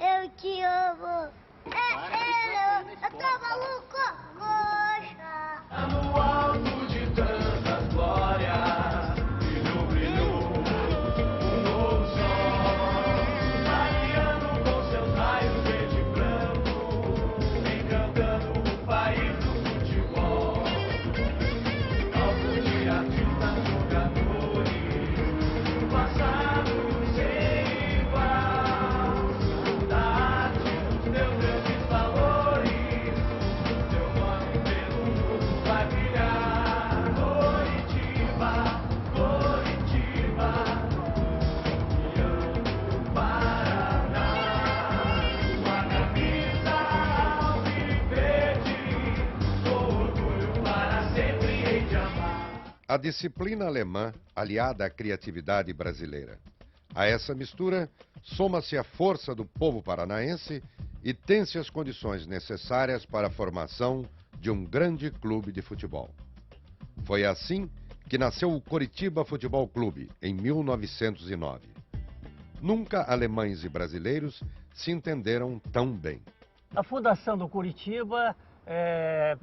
Eu te amo. Eu tô maluco, coxa. No alto de tantas glórias, brilhou, brilhou um novo sol, raiando com seus raios verde e branco, encantando o país do futebol. Alto de artistas, jogadores, do passado sem igual, da arte dos teus grandes valores, teu nome pelo mundo vai brilhar. Coritiba, Coritiba, campeão do Paraná. Uma camisa alviverde, com orgulho para sempre hei de amar. A disciplina alemã aliada à criatividade brasileira. A essa mistura, soma-se a força do povo paranaense e tem-se as condições necessárias para a formação de um grande clube de futebol. Foi assim que nasceu o Coritiba Futebol Clube, em 1909. Nunca alemães e brasileiros se entenderam tão bem. A fundação do Coritiba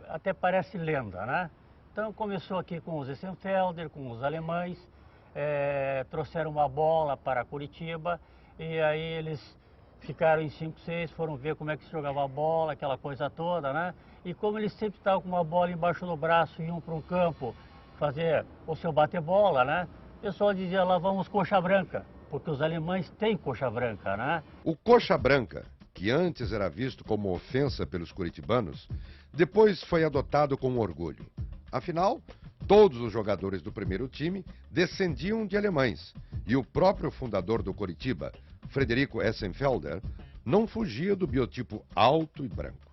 até parece lenda, né? Então começou aqui com os Essenfelder, com os alemães, trouxeram uma bola para Curitiba e aí eles ficaram em 5, 6, foram ver como é que se jogava a bola, aquela coisa toda, né? E como eles sempre estavam com uma bola embaixo do braço e iam para um campo fazer o seu bate-bola, né? O pessoal dizia, lá vamos coxa branca, porque os alemães têm coxa branca, né? O coxa branca, que antes era visto como ofensa pelos curitibanos, depois foi adotado com orgulho. Afinal, todos os jogadores do primeiro time descendiam de alemães e o próprio fundador do Coritiba, Frederico Essenfelder, não fugia do biotipo alto e branco.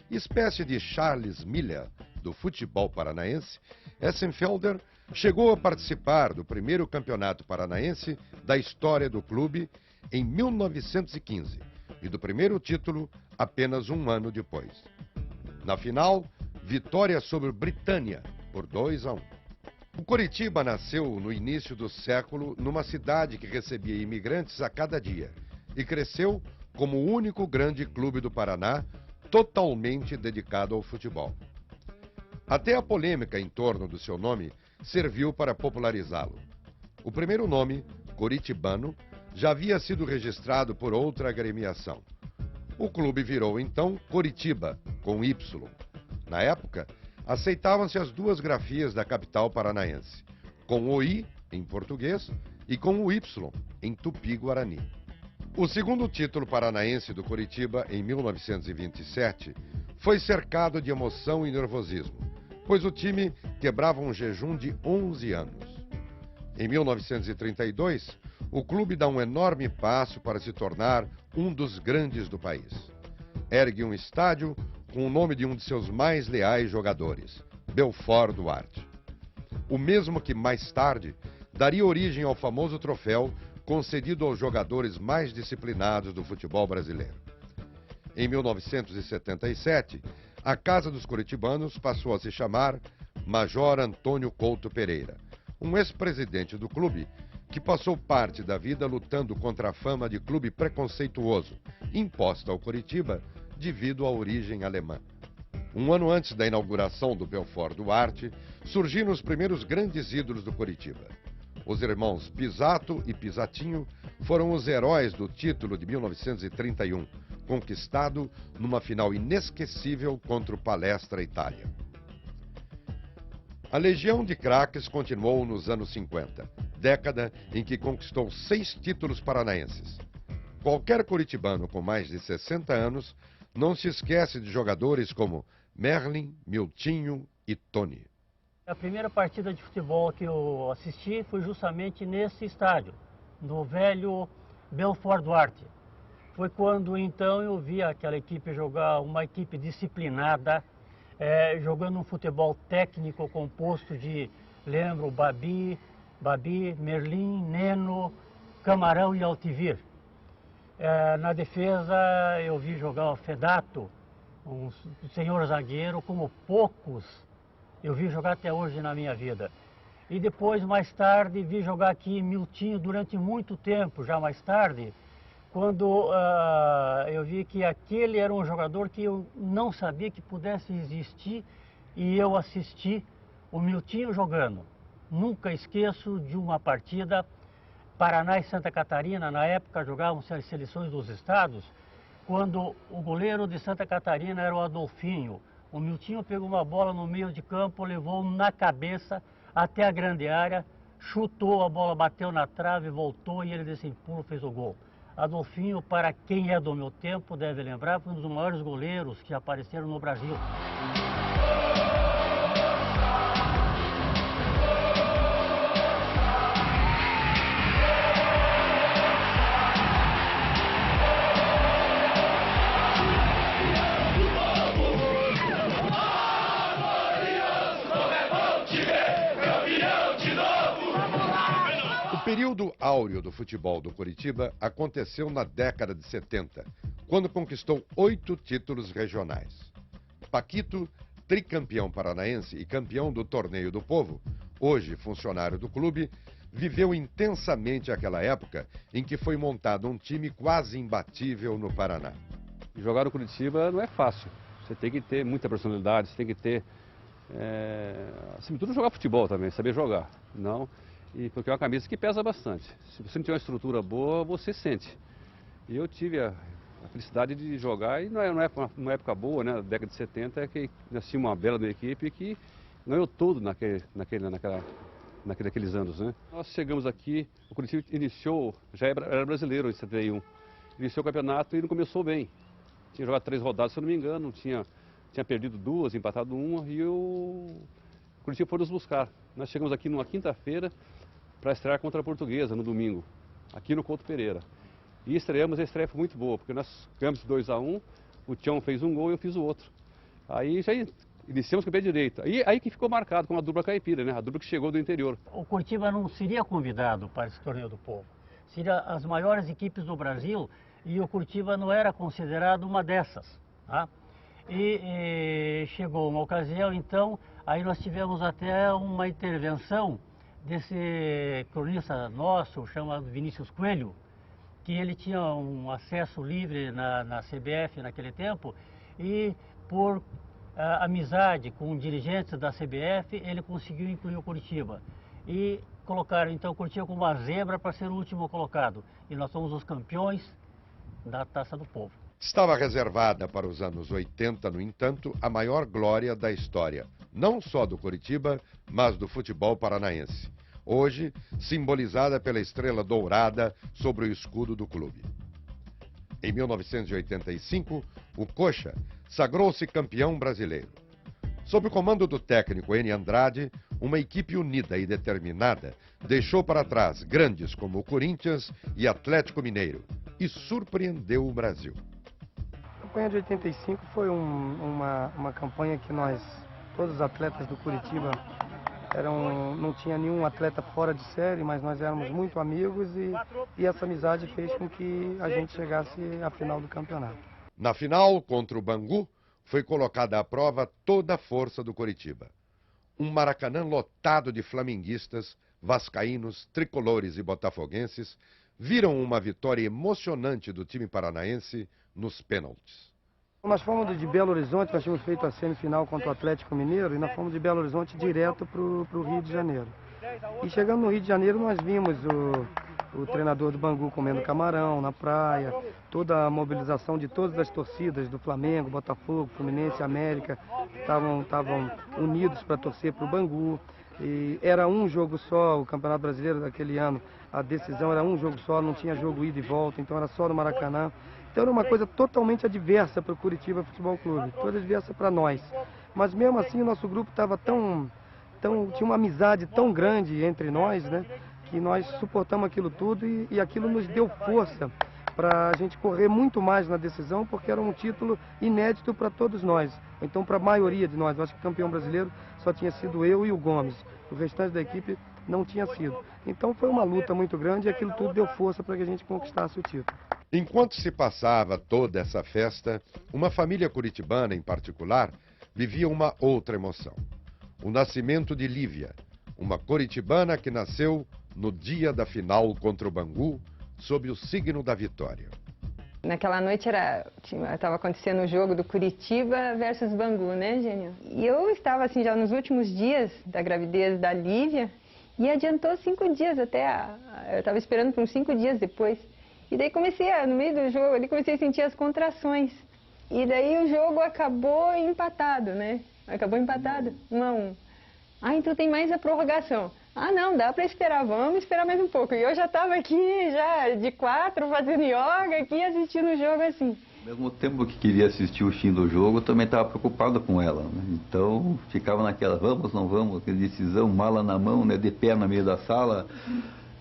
Espécie de Charles Miller do futebol paranaense, Essenfelder chegou a participar do primeiro campeonato paranaense da história do clube em 1915 e do primeiro título apenas um ano depois. Na final, vitória sobre o Britânia por 2-1. O Coritiba nasceu no início do século numa cidade que recebia imigrantes a cada dia e cresceu como o único grande clube do Paraná totalmente dedicado ao futebol. Até a polêmica em torno do seu nome serviu para popularizá-lo. O primeiro nome, Coritibano, já havia sido registrado por outra agremiação. O clube virou então Coritiba, com Y. Na época, aceitavam-se as duas grafias da capital paranaense, com o I, em português, e com o Y, em tupi-guarani. O segundo título paranaense do Coritiba, em 1927, foi cercado de emoção e nervosismo, pois o time quebrava um jejum de 11 anos. Em 1932, o clube dá um enorme passo para se tornar um dos grandes do país. Ergue um estádio com o nome de um de seus mais leais jogadores, Belfort Duarte. O mesmo que mais tarde daria origem ao famoso troféu concedido aos jogadores mais disciplinados do futebol brasileiro. Em 1977, a Casa dos Coritibanos passou a se chamar Major Antônio Couto Pereira, um ex-presidente do clube que passou parte da vida lutando contra a fama de clube preconceituoso, imposta ao Coritiba devido à origem alemã. Um ano antes da inauguração do Belfort Duarte, surgiram os primeiros grandes ídolos do Coritiba. Os irmãos Pisato e Pisatinho foram os heróis do título de 1931, conquistado numa final inesquecível contra o Palestra Itália. A legião de craques continuou nos anos 50, década em que conquistou 6 títulos paranaenses. Qualquer curitibano com mais de 60 anos não se esquece de jogadores como Merlin, Miltinho e Tony. A primeira partida de futebol que eu assisti foi justamente nesse estádio, no velho Belfort Duarte. Foi quando então eu vi aquela equipe jogar, uma equipe disciplinada, jogando um futebol técnico composto de, lembro, Babi, Merlin, Neno, Camarão e Altivir. Na defesa eu vi jogar o Fedato, um senhor zagueiro como poucos eu vi jogar até hoje na minha vida. E depois, mais tarde, vi jogar aqui Miltinho durante muito tempo, já mais tarde, quando eu vi que aquele era um jogador que eu não sabia que pudesse existir e eu assisti o Miltinho jogando. Nunca esqueço de uma partida, Paraná e Santa Catarina, na época jogavam as seleções dos estados, quando o goleiro de Santa Catarina era o Adolfinho. O Miltinho pegou uma bola no meio de campo, levou na cabeça até a grande área, chutou, a bola bateu na trave, voltou e ele desse pulo fez o gol. Adolfinho, para quem é do meu tempo, deve lembrar, foi um dos maiores goleiros que apareceram no Brasil. O período áureo do futebol do Coritiba aconteceu na década de 70, quando conquistou 8 títulos regionais. Paquito, tricampeão paranaense e campeão do Torneio do Povo, hoje funcionário do clube, viveu intensamente aquela época em que foi montado um time quase imbatível no Paraná. Jogar no Coritiba não é fácil. Você tem que ter muita personalidade, você tem que ter, acima de tudo, jogar futebol também, saber jogar. Não, porque é uma camisa que pesa bastante. Se você não tiver uma estrutura boa, você sente. E eu tive a felicidade de jogar, e não é uma época boa, né, na década de 70, que nós tínhamos uma bela equipe que ganhou tudo naqueles anos, né? Nós chegamos aqui, o Coritiba iniciou, já era brasileiro em 71, iniciou o campeonato e não começou bem. Tinha jogado 3 rodadas, se eu não me engano, tinha perdido 2, empatado 1, e o Coritiba foi nos buscar. Nós chegamos aqui numa quinta-feira para estrear contra a Portuguesa, no domingo, aqui no Couto Pereira. E estreamos, a estreia foi muito boa, porque nós ganhamos 2-1, o Tião fez um gol e eu fiz o outro. Aí já iniciamos com o pé direito. Aí que ficou marcado com a dupla caipira, né? A dupla que chegou do interior. O Coritiba não seria convidado para esse Torneio do Povo. Seria as maiores equipes do Brasil e o Coritiba não era considerado uma dessas. Tá? E chegou uma ocasião, então, aí nós tivemos até uma intervenção desse cronista nosso, chamado Vinícius Coelho, que ele tinha um acesso livre na CBF naquele tempo e por amizade com dirigentes da CBF, ele conseguiu incluir o Coritiba. E colocaram então o Coritiba como uma zebra para ser o último colocado. E nós somos os campeões da Taça do Povo. Estava reservada para os anos 80, no entanto, a maior glória da história, não só do Coritiba, mas do futebol paranaense. Hoje, simbolizada pela estrela dourada sobre o escudo do clube. Em 1985, o Coxa sagrou-se campeão brasileiro. Sob o comando do técnico Eni Andrade, uma equipe unida e determinada deixou para trás grandes como o Corinthians e Atlético Mineiro e surpreendeu o Brasil. A campanha de 85 foi uma campanha que nós, todos os atletas do Coritiba, não tinha nenhum atleta fora de série, mas nós éramos muito amigos e essa amizade fez com que a gente chegasse à final do campeonato. Na final, contra o Bangu, foi colocada à prova toda a força do Coritiba. Um Maracanã lotado de flamenguistas, vascaínos, tricolores e botafoguenses viram uma vitória emocionante do time paranaense nos pênaltis. Nós fomos de Belo Horizonte, nós tínhamos feito a semifinal contra o Atlético Mineiro e nós fomos de Belo Horizonte direto para o Rio de Janeiro. E chegando no Rio de Janeiro nós vimos o treinador do Bangu comendo camarão na praia, toda a mobilização de todas as torcidas do Flamengo, Botafogo, Fluminense, América, estavam unidos para torcer para o Bangu. E era um jogo só, o Campeonato Brasileiro daquele ano, a decisão era um jogo só, não tinha jogo ida e volta, então era só no Maracanã. Então era uma coisa totalmente adversa para o Coritiba Futebol Clube, toda adversa para nós. Mas mesmo assim o nosso grupo estava tinha uma amizade tão grande entre nós, né, que nós suportamos aquilo tudo e aquilo nos deu força para a gente correr muito mais na decisão, porque era um título inédito para todos nós, então para a maioria de nós. Eu acho que o campeão brasileiro só tinha sido eu e o Gomes, o restante da equipe não tinha sido. Então foi uma luta muito grande e aquilo tudo deu força para que a gente conquistasse o título. Enquanto se passava toda essa festa, uma família curitibana em particular vivia uma outra emoção. O nascimento de Lívia, uma curitibana que nasceu no dia da final contra o Bangu, sob o signo da vitória. Naquela noite estava acontecendo o jogo do Curitiba versus Bangu, né, Gênio? E eu estava assim já nos últimos dias da gravidez da Lívia e adiantou 5 dias eu estava esperando por uns 5 dias depois. E daí no meio do jogo, ali comecei a sentir as contrações. E daí o jogo acabou empatado, né? Acabou empatado, 1-1. Ah, então tem mais a prorrogação. Ah, não, dá para esperar, vamos esperar mais um pouco. E eu já estava aqui, já de 4, fazendo yoga aqui, assistindo o jogo assim. Ao mesmo tempo que queria assistir o fim do jogo, eu também estava preocupado com ela, né? Então, ficava naquela, vamos, não vamos, aquela decisão, mala na mão, né, de pé no meio da sala.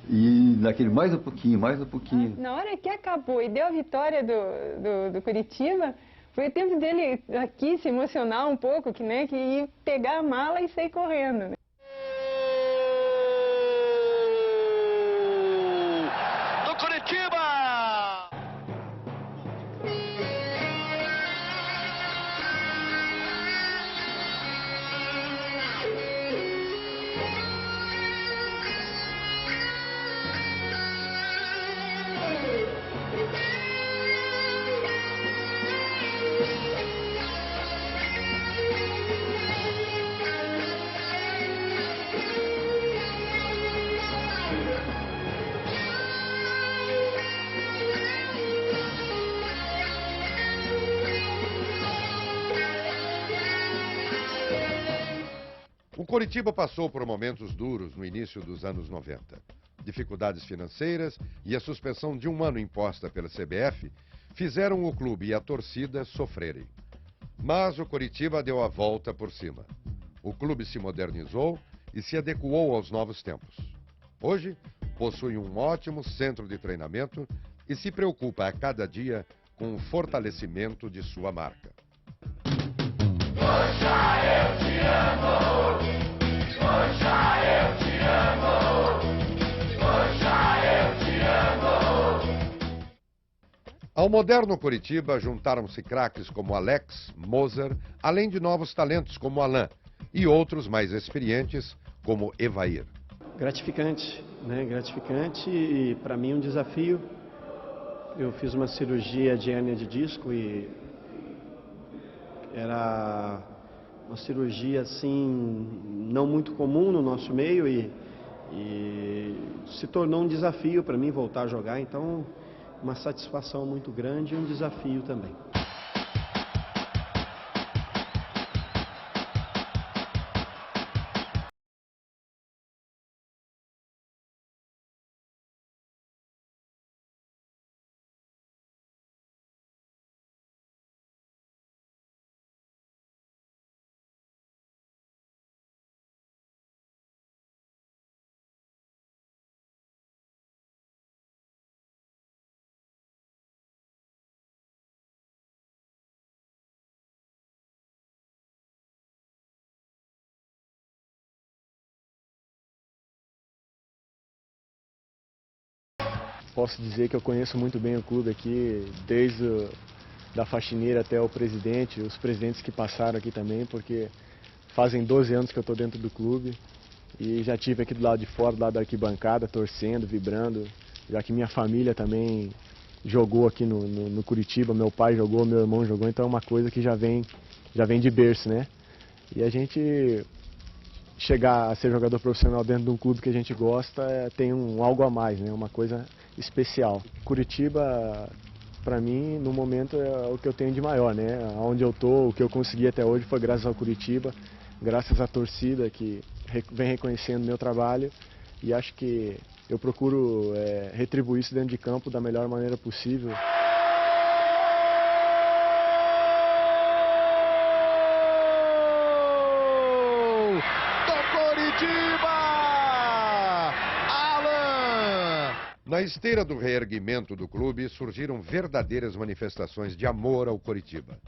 E naquele mais um pouquinho, mais um pouquinho. Na hora que acabou e deu a vitória do Curitiba, foi o tempo dele aqui se emocionar um pouco, que ir pegar a mala e sair correndo, né? Do Curitiba! O Coritiba passou por momentos duros no início dos anos 90. Dificuldades financeiras e a suspensão de 1 ano imposta pela CBF fizeram o clube e a torcida sofrerem. Mas o Coritiba deu a volta por cima. O clube se modernizou e se adequou aos novos tempos. Hoje, possui um ótimo centro de treinamento e se preocupa a cada dia com o fortalecimento de sua marca. Poxa, eu te amo! Poxa, eu te amo! Poxa, eu te amo! Ao moderno Coritiba juntaram-se craques como Alex, Moser, além de novos talentos como Alain e outros mais experientes como Evair. Gratificante, né? Gratificante e para mim um desafio. Eu fiz uma cirurgia de hérnia de disco e era uma cirurgia assim não muito comum no nosso meio e se tornou um desafio para mim voltar a jogar, então uma satisfação muito grande e um desafio também. Posso dizer que eu conheço muito bem o clube aqui, desde da faxineira até o presidente, os presidentes que passaram aqui também, porque fazem 12 anos que eu estou dentro do clube e já estive aqui do lado de fora, do lado da arquibancada, torcendo, vibrando, já que minha família também jogou aqui no Curitiba, meu pai jogou, meu irmão jogou, então é uma coisa que já vem de berço, né? E a gente chegar a ser jogador profissional dentro de um clube que a gente gosta tem algo a mais, né? Uma coisa especial. Curitiba, para mim, no momento é o que eu tenho de maior, né? Onde eu estou, o que eu consegui até hoje foi graças ao Curitiba, graças à torcida que vem reconhecendo meu trabalho e acho que eu procuro retribuir isso dentro de campo da melhor maneira possível. Na esteira do reerguimento do clube, surgiram verdadeiras manifestações de amor ao Coritiba.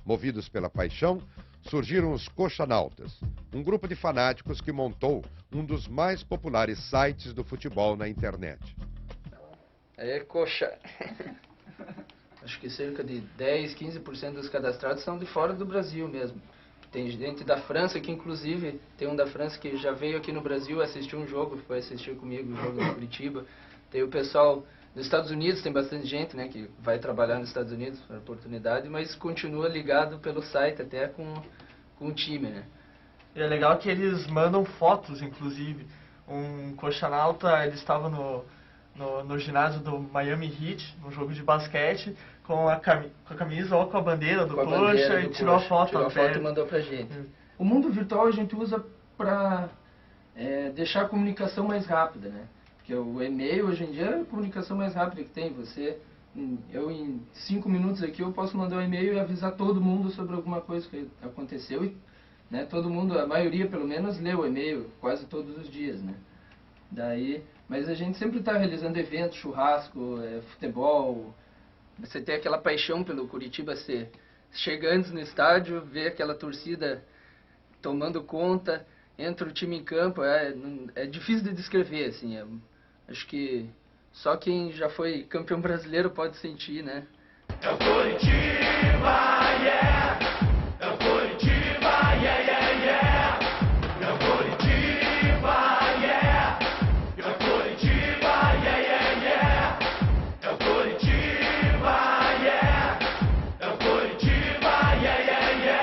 Movidos pela paixão, surgiram os Coxanautas, um grupo de fanáticos que montou um dos mais populares sites do futebol na internet. Coxa. Acho que cerca de 10, 15% dos cadastrados são de fora do Brasil mesmo. Tem gente da França que, inclusive, tem um da França que já veio aqui no Brasil assistir um jogo, foi assistir comigo o jogo do Curitiba. Tem o pessoal Nos Estados Unidos tem bastante gente, né, que vai trabalhar nos Estados Unidos por oportunidade, mas continua ligado pelo site até com o time, né. E é legal que eles mandam fotos, inclusive. Um coxanauta, ele estava no ginásio do Miami Heat, num jogo de basquete, com a camisa ou com a bandeira do coxa, e tirou a foto. Tirou a foto e mandou pra gente. O mundo virtual a gente usa para deixar a comunicação mais rápida, né? Porque o e-mail hoje em dia é a comunicação mais rápida que tem. Eu em 5 minutos aqui eu posso mandar um e-mail e avisar todo mundo sobre alguma coisa que aconteceu e, né, todo mundo, a maioria pelo menos, lê o e-mail quase todos os dias, né? Mas a gente sempre está realizando eventos, churrasco, futebol. Você tem aquela paixão pelo Curitiba, você chega antes no estádio, vê aquela torcida tomando conta, entra o time em campo, é difícil de descrever, assim, acho que só quem já foi campeão brasileiro pode sentir, né? É o Curitiba, yeah! É o Curitiba, yeah, yeah, yeah! É o Curitiba, yeah! É o Curitiba, yeah, yeah, yeah! É o Curitiba, yeah! É o Curitiba, yeah, yeah, yeah!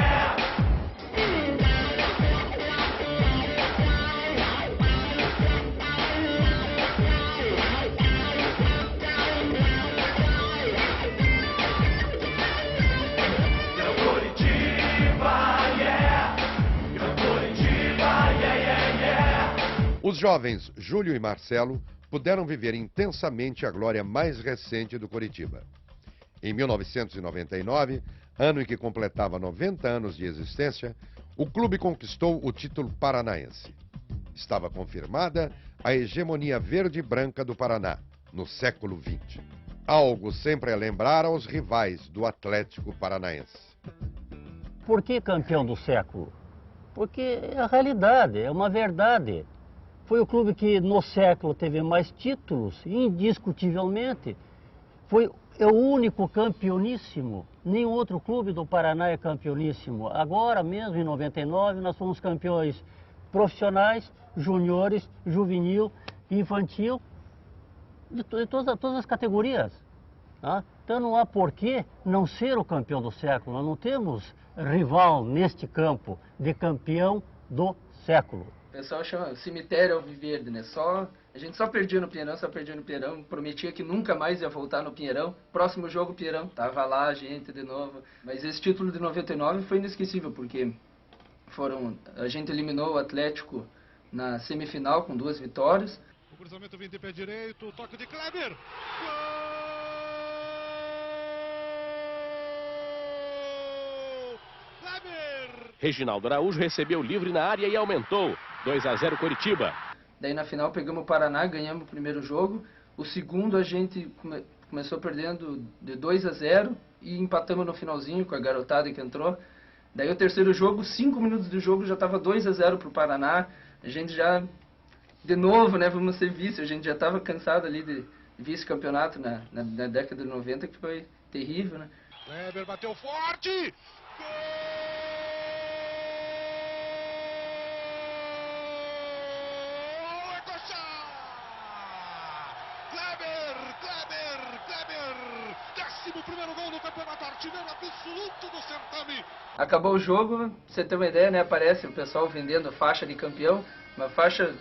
Os jovens Júlio e Marcelo puderam viver intensamente a glória mais recente do Coritiba. Em 1999, ano em que completava 90 anos de existência, o clube conquistou o título paranaense. Estava confirmada a hegemonia verde e branca do Paraná no século XX. Algo sempre a lembrar aos rivais do Atlético Paranaense. Por que campeão do século? Porque é a realidade, é uma verdade. Foi o clube que no século teve mais títulos, indiscutivelmente. É o único campeoníssimo. Nenhum outro clube do Paraná é campeoníssimo. Agora mesmo, em 99, nós fomos campeões profissionais, juniores, juvenil, infantil, de todas as categorias. Tá? Então não há por que não ser o campeão do século. Nós não temos rival neste campo de campeão do século. O pessoal chama cemitério alviverde, né? A gente só perdia no Pinheirão, prometia que nunca mais ia voltar no Pinheirão. Próximo jogo, Pinheirão, tava lá a gente de novo. Mas esse título de 99 foi inesquecível, porque a gente eliminou o Atlético na semifinal com 2 vitórias. O cruzamento vindo de pé direito, toque de Kleber. Gol! Kleber! Reginaldo Araújo recebeu livre na área e aumentou. 2-0 Coritiba. Daí na final pegamos o Paraná, ganhamos o primeiro jogo. O segundo a gente começou perdendo de 2-0 e empatamos no finalzinho com a garotada que entrou. Daí o terceiro jogo, 5 minutos do jogo, já estava 2-0 para o Paraná. A gente já, de novo, né, vamos ser vice. A gente já estava cansado ali de vice-campeonato na década de 90, que foi terrível, né? Kleber bateu forte! Gol! Primeiro gol no campeonato, artilheiro absoluto do certame. Acabou o jogo, pra você ter uma ideia, né? Aparece o pessoal vendendo faixa de campeão, uma faixa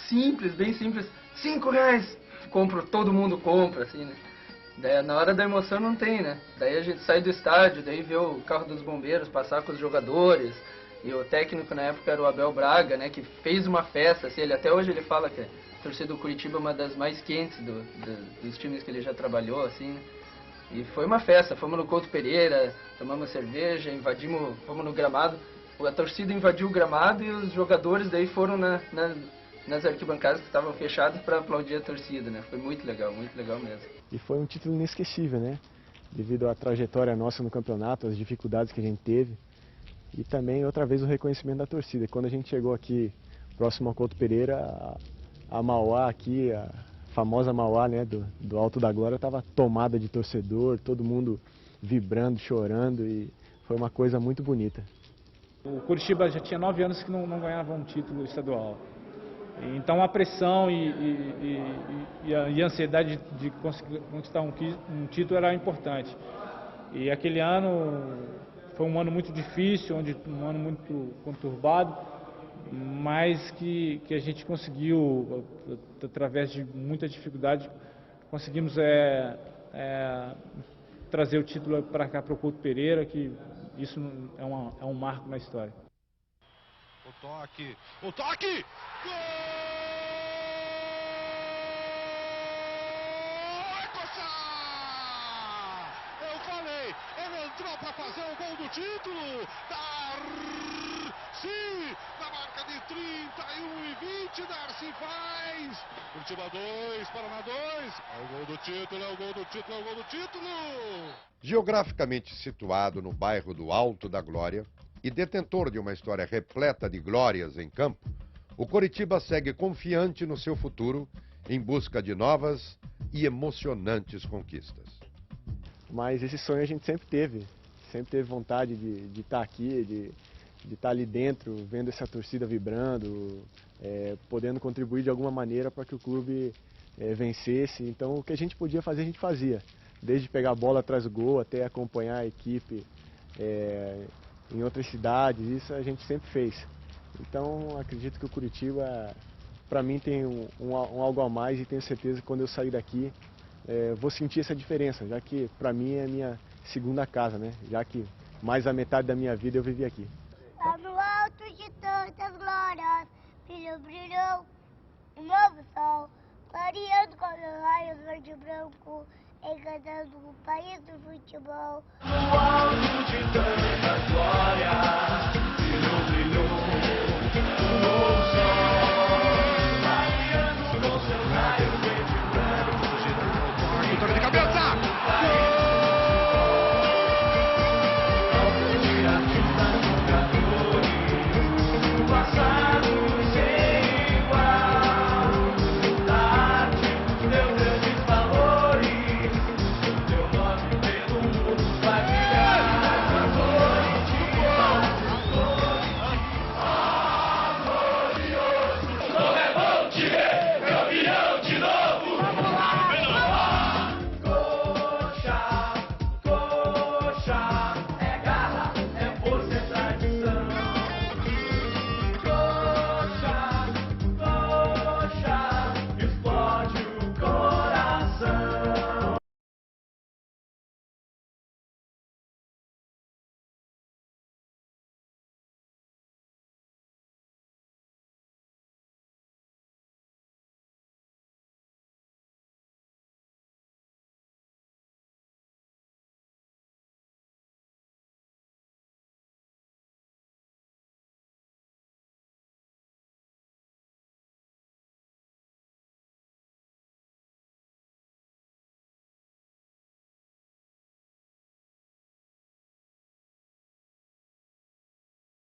simples, bem simples, R$5. Todo mundo compra, assim, né? Daí, na hora da emoção não tem, né? Daí a gente sai do estádio, daí vê o carro dos bombeiros passar com os jogadores. E o técnico na época era o Abel Braga, né? Que fez uma festa, assim, até hoje ele fala que a torcida do Curitiba é uma das mais quentes dos times que ele já trabalhou, assim, né? E foi uma festa, fomos no Couto Pereira, tomamos cerveja, fomos no gramado. A torcida invadiu o gramado e os jogadores daí foram nas arquibancadas que estavam fechadas para aplaudir a torcida, né? Foi muito legal mesmo. E foi um título inesquecível, né? Devido à trajetória nossa no campeonato, as dificuldades que a gente teve. E também, outra vez, o reconhecimento da torcida. Quando a gente chegou aqui, próximo ao Couto Pereira, a Mauá aqui, a famosa Mauá, né, do Alto da Glória, estava tomada de torcedor, todo mundo vibrando, chorando, e foi uma coisa muito bonita. O Curitiba já tinha 9 anos que não ganhava um título estadual. Então a pressão e a ansiedade de conquistar um título era importante. E aquele ano foi um ano muito difícil, um ano muito conturbado, mas que a gente conseguiu, através de muita dificuldade, conseguimos trazer o título para cá, para o Couto Pereira, que isso é um marco na história. O toque! Gol! É Coxa! Eu falei, ele entrou para fazer o gol do título! Darcy! Na marca de 31 e 20, Darcy faz! Curitiba 2, Paraná 2. É o gol do título, é o gol do título, é o gol do título! Geograficamente situado no bairro do Alto da Glória e detentor de uma história repleta de glórias em campo, o Coritiba segue confiante no seu futuro em busca de novas e emocionantes conquistas. Mas esse sonho a gente sempre teve vontade de estar aqui, de estar ali dentro, vendo essa torcida vibrando, podendo contribuir de alguma maneira para que o clube vencesse. Então o que a gente podia fazer, a gente fazia. Desde pegar a bola atrás do gol até acompanhar a equipe em outras cidades, isso a gente sempre fez. Então acredito que o Coritiba, para mim, tem um algo a mais e tenho certeza que quando eu sair daqui vou sentir essa diferença, já que para mim é a minha segunda casa, né? Já que mais da metade da minha vida eu vivi aqui. Lá no alto de tantas glórias, brilhou um novo sol, clareando com os raios verde e branco, encantando o país do futebol.